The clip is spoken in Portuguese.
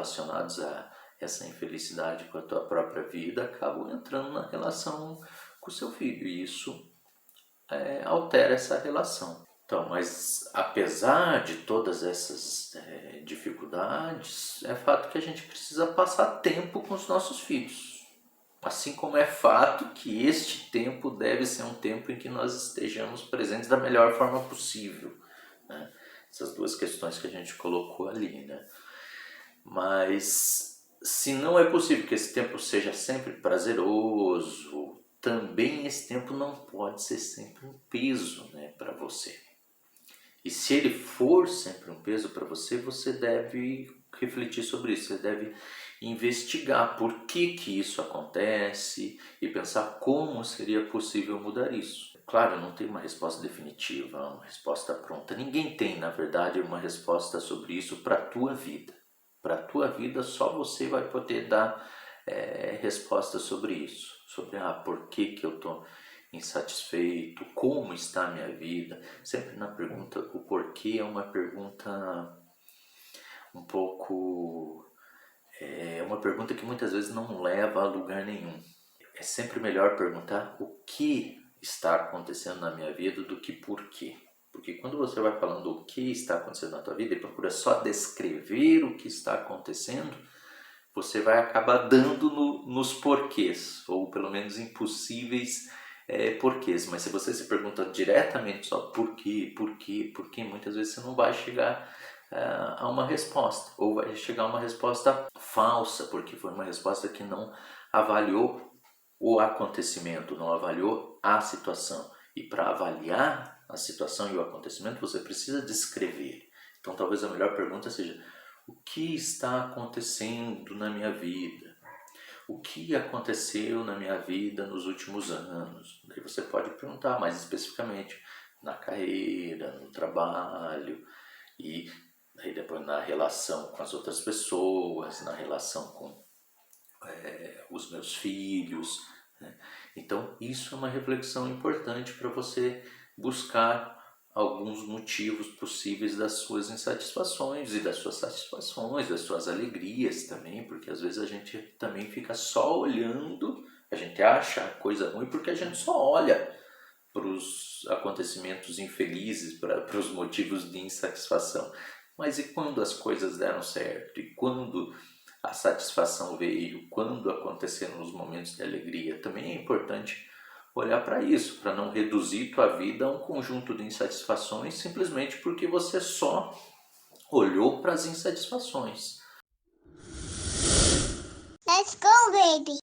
relacionados a essa infelicidade com a tua própria vida acabam entrando na relação com o seu filho, e isso altera essa relação. Então, mas apesar de todas essas dificuldades, é fato que a gente precisa passar tempo com os nossos filhos. Assim como é fato que este tempo deve ser um tempo em que nós estejamos presentes da melhor forma possível, né? Essas duas questões que a gente colocou ali, né? Mas se não é possível que esse tempo seja sempre prazeroso, também esse tempo não pode ser sempre um peso, né, para você. E se ele for sempre um peso para você, você deve refletir sobre isso, você deve investigar por que isso acontece e pensar como seria possível mudar isso. Claro, não tem uma resposta definitiva, uma resposta pronta. Ninguém tem, na verdade, uma resposta sobre isso para a tua vida. Para a tua vida, só você vai poder dar resposta sobre isso. Sobre por que eu estou insatisfeito, como está a minha vida. Sempre na pergunta, o porquê é uma pergunta um pouco... uma pergunta que muitas vezes não leva a lugar nenhum. É sempre melhor perguntar o que está acontecendo na minha vida do que por quê. Porque quando você vai falando o que está acontecendo na tua vida e procura só descrever o que está acontecendo, você vai acabar dando nos porquês, ou pelo menos impossíveis porquês. Mas se você se pergunta diretamente só por quê, muitas vezes você não vai chegar a uma resposta, ou vai chegar a uma resposta falsa, porque foi uma resposta que não avaliou o acontecimento, não avaliou a situação. E para avaliar a situação e o acontecimento, você precisa descrever. Então talvez a melhor pergunta seja: o que está acontecendo na minha vida? O que aconteceu na minha vida nos últimos anos? Daí você pode perguntar mais especificamente na carreira, no trabalho, e aí depois na relação com as outras pessoas, na relação com os meus filhos, né? Então isso é uma reflexão importante para você buscar alguns motivos possíveis das suas insatisfações e das suas satisfações, das suas alegrias também, porque às vezes a gente também fica só olhando, a gente acha a coisa ruim porque a gente só olha para os acontecimentos infelizes, para os motivos de insatisfação. Mas e quando as coisas deram certo? E quando a satisfação veio? Quando aconteceram os momentos de alegria? Também é importante olhar para isso, para não reduzir tua vida a um conjunto de insatisfações simplesmente porque você só olhou para as insatisfações. Let's go, baby!